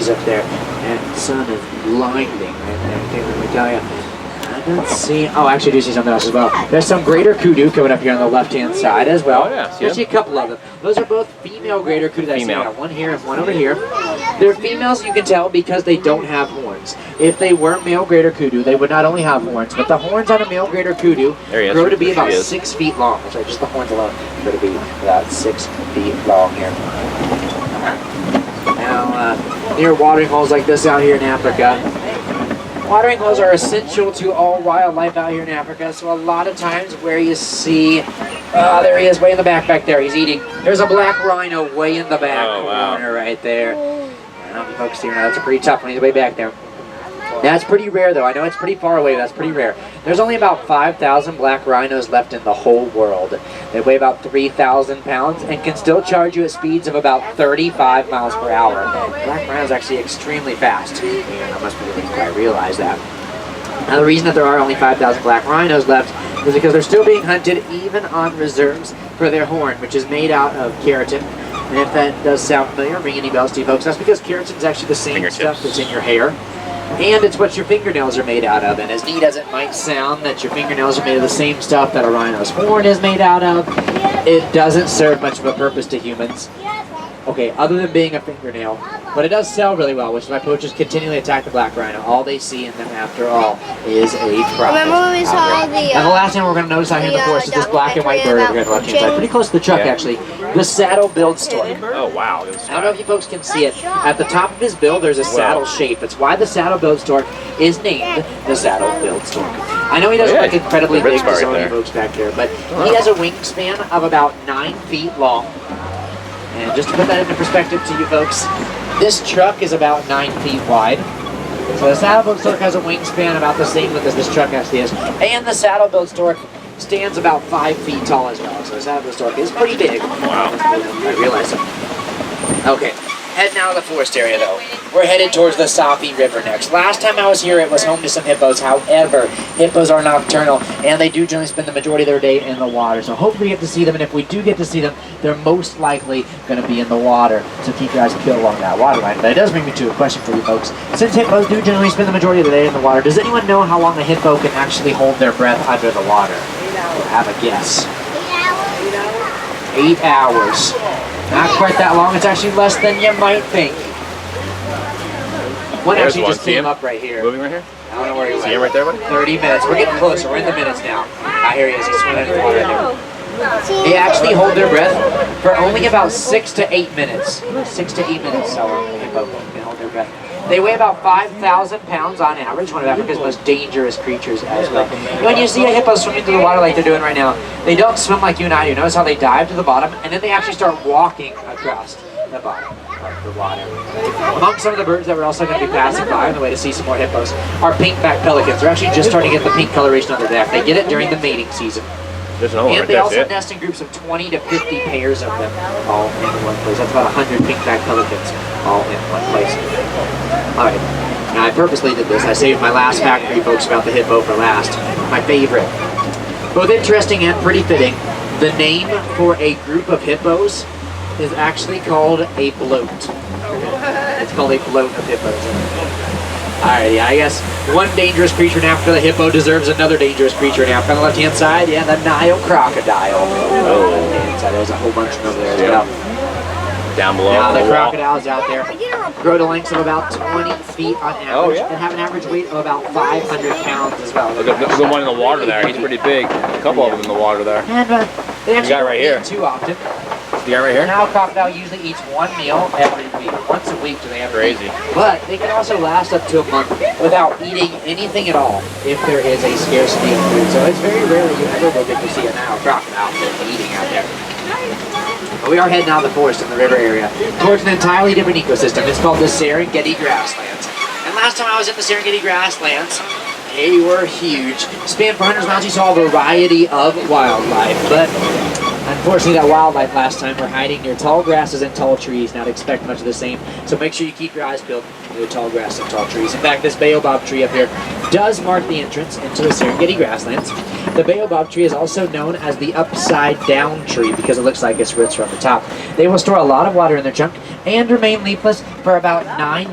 up there. And the sun is blinding right there, let me tell you. I don't see, oh, actually I do see something else as well. There's some greater kudu coming up here on the left-hand side as well. Oh, yeah, There's a couple of them. Those are both female greater kudu. I see one here and one over here. They're females, you can tell, because they don't have horns. If they were male greater kudu, they would not only have horns, but the horns on a male greater kudu grow to be about 6 feet long. Sorry, just the horns alone grow to be about 6 feet long here. Now, near watering holes like this out here in Africa, watering holes are essential to all wildlife out here in Africa, so a lot of times where you see, there he is way in the back there, he's eating. There's a black rhino way in the back corner right there. I don't know if you folks see now, that's a pretty tough one, he's way back there. That's pretty rare though, I know it's pretty far away, but that's pretty rare. There's only about 5,000 black rhinos left in the whole world. They weigh about 3,000 pounds and can still charge you at speeds of about 35 miles per hour. Black rhinos are actually extremely fast, and I must really quite realize that. Now the reason that there are only 5,000 black rhinos left is because they're still being hunted even on reserves for their horn, which is made out of keratin. And if that does sound familiar, ring any bells to you folks, that's because keratin is actually the same stuff that's in your hair. And it's what your fingernails are made out of. And as neat as it might sound that your fingernails are made of the same stuff that a rhino's horn is made out of, it doesn't serve much of a purpose to humans. Okay, other than being a fingernail. But it does sell really well, which is why poachers continually attack the black rhino. All they see in them, after all, is a profit. Remember when we saw the... And the last thing we're going to notice out here in the forest is this black and white bird over here on the left-hand side. Pretty close to the truck, actually. The saddle-billed stork. Oh, wow. I don't know if you folks can see it. At the top of his bill, there's a saddle shape. That's why the saddle-billed stork is named the saddle-billed stork. I know he doesn't look incredibly big to some of you folks back there, but he has a wingspan of about 9 feet long. And just to put that into perspective to you folks, this truck is about 9 feet wide. So the saddle-billed stork has a wingspan about the same width as this truck actually is. And the saddle-billed stork stands about 5 feet tall as well. So the saddle-billed stork is pretty big. Wow. I realize it. Okay, heading out of the forest area though. We're headed towards the Safi River next. Last time I was here, it was home to some hippos. However, hippos are nocturnal, and they do generally spend the majority of their day in the water. So hopefully we get to see them, and if we do get to see them, they're most likely going to be in the water. So keep your eyes peeled along that water line. But it does bring me to a question for you folks. Since hippos do generally spend the majority of the day in the water, does anyone know how long a hippo can actually hold their breath under the water? Have a guess. 8 hours. Not quite that long. It's actually less than you might think. One actually just came up right here. Moving right here? I don't know where he went. See him right there, buddy? 30 minutes. We're getting closer. We're in the minutes now. Ah, here he is. He's swimming in the water right there. They actually hold their breath for only about 6 to 8 minutes. 6 to 8 minutes. So a hippo can hold their breath. They weigh about 5,000 pounds on average, one of Africa's most dangerous creatures as well. When you see a hippo swimming through the water like they're doing right now, they don't swim like you and I do. Notice how they dive to the bottom, and then they actually start walking across the bottom of the water. Among some of the birds that we're also going to be passing by on the way to see some more hippos are pink-backed pelicans. They're actually just starting to get the pink coloration on their back. They get it during the mating season. And they also nest in groups of 20 to 50 pairs of them all in one place. That's about 100 pink-backed pelicans all in one place. Alright, now I purposely did this. I saved my last fact for you folks about the hippo for last. My favorite. Both interesting and pretty fitting. The name for a group of hippos is actually called a bloat. It's called a bloat of hippos. Alrighty, I guess one dangerous creature in Africa, the hippo, deserves another dangerous creature in Africa. On the left-hand side, yeah, the Nile crocodile. Oh, left-hand side, there's a whole bunch of them over there as well. Down below. Now the crocodiles out there grow to lengths of about 20 feet on average and have an average weight of about 500 pounds as well. Look at the one in the water there. He's pretty big. A couple of them in the water there. And they actually don't eat too often. The guy right here? The Nile crocodile usually eats one meal every week. Once a week do they have crazy. But they can also last up to a month without eating anything at all if there is a scarcity of food. So it's very rare that you ever will get to see a Nile crocodile eating out there. But we are heading out of the forest in the river area towards an entirely different ecosystem. It's called the Serengeti grasslands. And last time I was in the Serengeti grasslands, they were huge. Spanned for hundreds of miles, you saw a variety of wildlife, but unfortunately that wildlife last time were hiding near tall grasses and tall trees. Not expect much of the same, so make sure you keep your eyes peeled near tall grass and tall trees. In fact, this baobab tree up here does mark the entrance into the Serengeti grasslands. The baobab tree is also known as the upside down tree because it looks like it's roots from the top. They will store a lot of water in their trunk and remain leafless for about 9